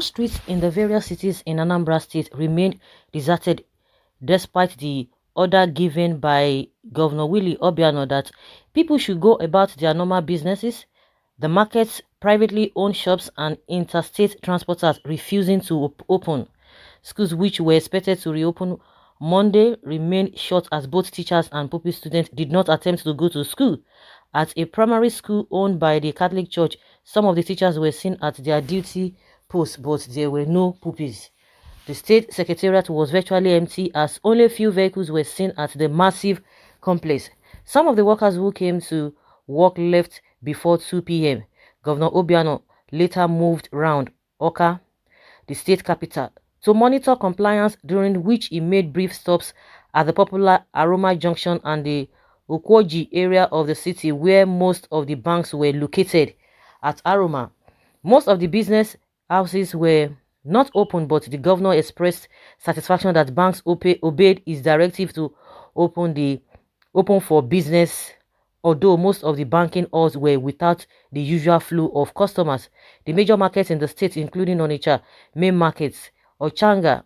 streets in the various cities in Anambra State remained deserted despite the order given by Governor Willie Obiano that people should go about their normal businesses. The markets, privately owned shops and interstate transporters refusing to open. Schools which were expected to reopen Monday remained shut as both teachers and pupil students did not attempt to go to school. At a primary school owned by the Catholic Church, some of the teachers were seen at their duty posts, but there were no pupils. The state secretariat was virtually empty as only a few vehicles were seen at the massive complex. Some of the workers who came to work left before 2 p.m. Governor Obiano later moved round Oka, the state capital, to monitor compliance, during which he made brief stops at the popular Aroma Junction and the Okwoji area of the city where most of the banks were located. At Aroma, most of the business houses were not open, but the governor expressed satisfaction that banks obeyed his directive to open for business, although most of the banking halls were without the usual flow of customers. The major markets in the state, including Onitsha main markets, Ochaja,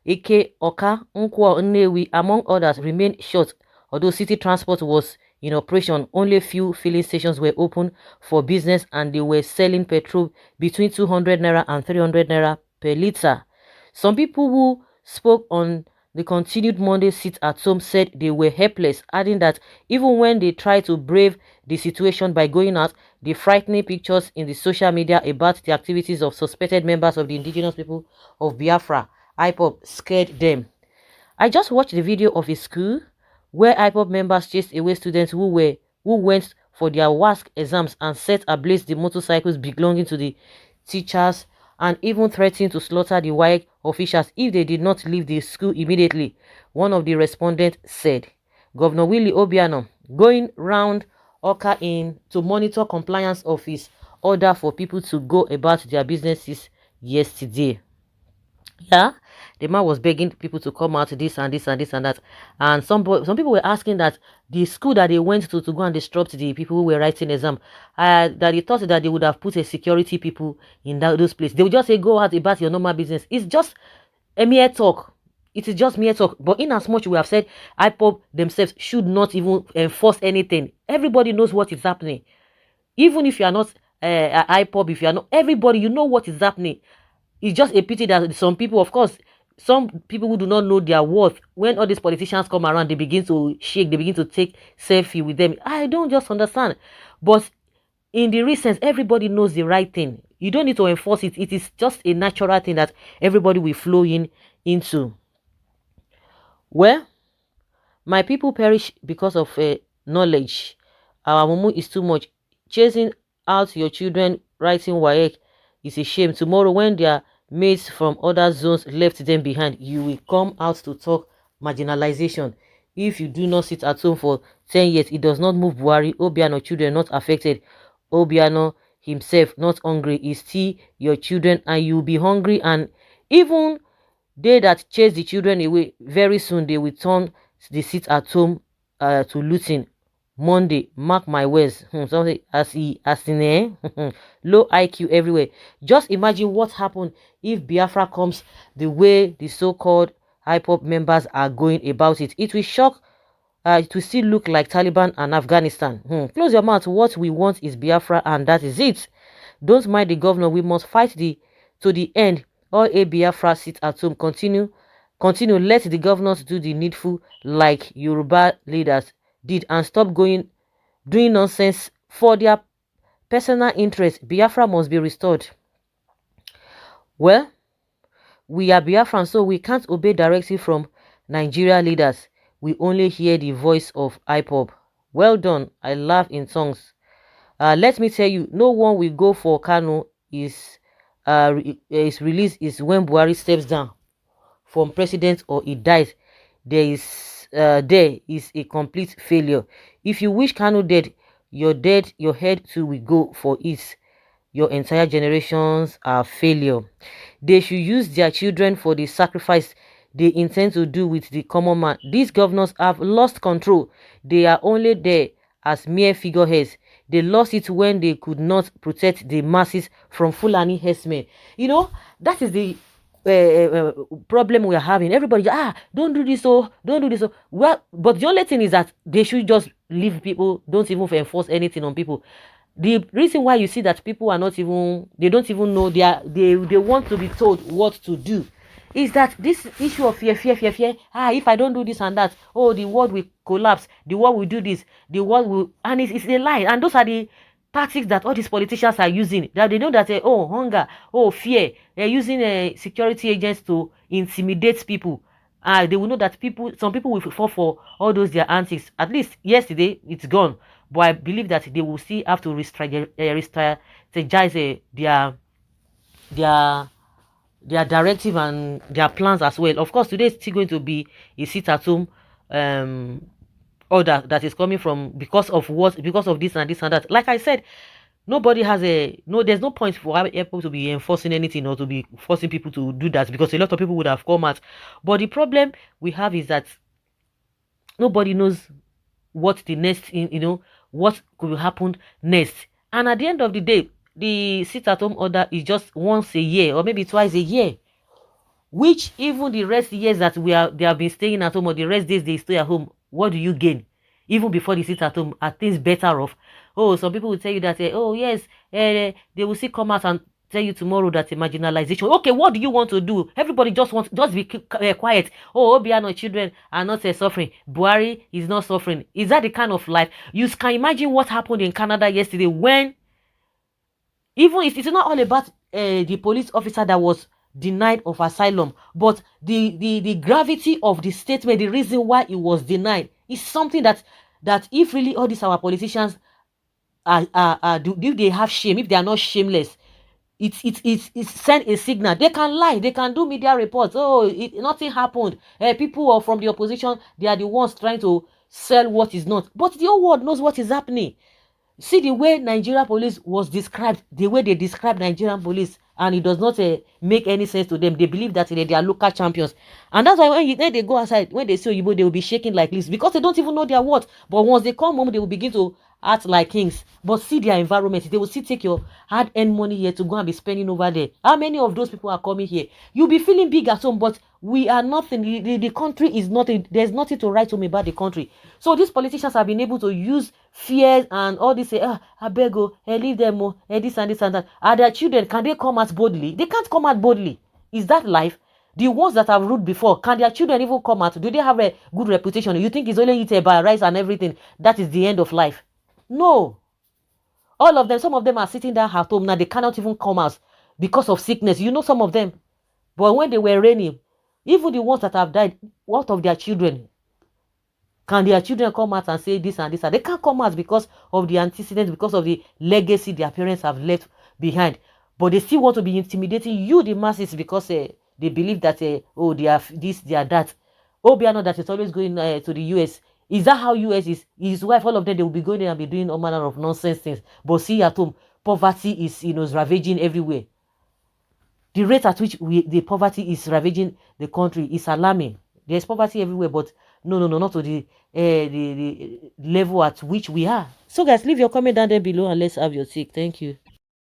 Eke, Oka, Nkwo, Nnewi, among others, remained shut. Although city transport was in operation, only a few filling stations were open for business and they were selling petrol between 200 naira and 300 naira per litre. Some people who spoke on the continued Monday sit-at-home said they were helpless, adding that even when they tried to brave the situation by going out, the frightening pictures in the social media about the activities of suspected members of the indigenous people of Biafra, IPOB, scared them. I just watched the video of a school where IPOB members chased away students who went for their WASC exams and set ablaze the motorcycles belonging to the teachers, and even threatened to slaughter the WAEC officials if they did not leave the school immediately, one of the respondents said. Governor Willie Obiano going round Oka to monitor compliance of his order for people to go about their businesses yesterday. Yeah, the man was begging people to come out, this and this and this and that, and some people were asking that the school that they went to go and disrupt the people who were writing exam, that they thought that they would have put a security people in those places. They would just say go out about your normal business. It's just a mere talk. It is just mere talk. But in as much we have said IPOB themselves should not even enforce anything. Everybody knows what is happening. Even if you are not IPOB, if you are not, everybody, you know what is happening. It's just a pity that some people, of course, some people who do not know their worth, when all these politicians come around, they begin to shake, they begin to take selfie with them. I don't just understand. But in the recent, everybody knows the right thing. You don't need to enforce it. It is just a natural thing that everybody will flow into. Well, my people perish because of knowledge. Our mumu is too much. Chasing out your children writing WAEC is a shame. Tomorrow, when their mates from other zones left them behind, you will come out to talk marginalization. If you do not sit at home for 10 years, it does not move Buhari. Obiano children not affected. Obiano himself not hungry. Is still your children, and you will be hungry. And even they that chase the children away, very soon they will turn the sit at home to looting. Monday, mark my words. Something as in low IQ everywhere. Just imagine what happened if Biafra comes the way the so-called IPOB members are going about it. It will shock. It will still look like Taliban and Afghanistan. Close your mouth. What we want is Biafra, and that is it. Don't mind the governor. We must fight to the end. All a Biafra sit at home. Continue. Let the governors do the needful like Yoruba leaders did, and stop doing nonsense for their personal interest. Biafra must be restored. Well, we are Biafran, so we can't obey directly from Nigeria leaders. We only hear the voice of IPOB. Well done. I laugh in tongues. Let me tell you, no one will go for Kano is released is when Buhari steps down from president or he dies. There is a complete failure. If you wish Kanu dead, your head too will go for it. Your entire generations are failure. They should use their children for the sacrifice they intend to do with the common man. These governors have lost control. They are only there as mere figureheads. They lost it when they could not protect the masses from Fulani herdsmen. You know, that is the problem we are having. Everybody, don't do this, oh, don't do this. Oh. Well, but the only thing is that they should just leave people, don't even enforce anything on people. The reason why you see that people are not even, they don't even know, they want to be told what to do, is that this issue of fear, if I don't do this and that, oh, the world will collapse, the world will do this, the world will, and it's a lie. And those are the tactics that all these politicians are using, that they know that oh, hunger, oh, fear, they're using security agents to intimidate people. They will know that some people will fall for all those their antics. At least yesterday it's gone, but I believe that they will still have to re-strategize their their directive and their plans as well. Of course, today is still going to be a sit-at-home order that is coming from, because of this and this and that. Like I said, nobody has there's no point for people to be enforcing anything or to be forcing people to do that, because a lot of people would have come out. But the problem we have is that nobody knows what the next, what could happen next. And at the end of the day, the sit-at-home order is just once a year or maybe twice a year, which even the rest years that they have been staying at home, or the rest days they stay at home, what do you gain? Even before they sit at home, are things better off? Oh, some people will tell you that, oh yes, they will still come out and tell you tomorrow that a marginalization. Okay, what do you want to do? Everybody just be quiet. Oh, Obiano children are not suffering. Buhari is not suffering. Is that the kind of life? You can imagine what happened in Canada yesterday, when even if it's not all about the police officer that was denied of asylum, but the gravity of the statement, the reason why it was denied, is something that if really all these our politicians do they have shame, if they are not shameless, it's send a signal. They can lie, they can do media reports. Oh, nothing happened. People from the opposition, they are the ones trying to sell what is not, but the whole world knows what is happening. See the way Nigeria police was described, the way they describe Nigerian police, and it does not make any sense to them. They believe that they are local champions, and that's why when they go outside, when they see Oyibo, they will be shaking like this, because they don't even know their worth. But once they come home, they will begin to act like kings. But see their environment, they will still take your hard-earned money here to go and be spending over there. How many of those people are coming here? You'll be feeling big at home, but we are nothing. The country is nothing. There's nothing to write home about the country. So these politicians have been able to use fears and all this, I beg you, leave them, this and this and that. Are their children, can they come out boldly? They can't come out boldly. Is that life? The ones that have ruled before, can their children even come out? Do they have a good reputation? You think it's only eaten by rice and everything, that is the end of life? No. All of them, some of them are sitting down at home now. They cannot even come out because of sickness. You know some of them. But when they were reigning, even the ones that have died, what of their children? Can their children come out and say this and this? They can't come out because of the antecedents, because of the legacy their parents have left behind. But they still want to be intimidating you, the masses, because they believe that, oh, they are this, they are that. Obiano that is always going to the US. Is that how US is? His wife, all of them, they will be going there and be doing all manner of nonsense things. But see at home, poverty is, is ravaging everywhere. The rate at which the poverty is ravaging the country is alarming. There's poverty everywhere, but no, not to the level at which we are. So guys, leave your comment down there below and let's have your take. Thank you.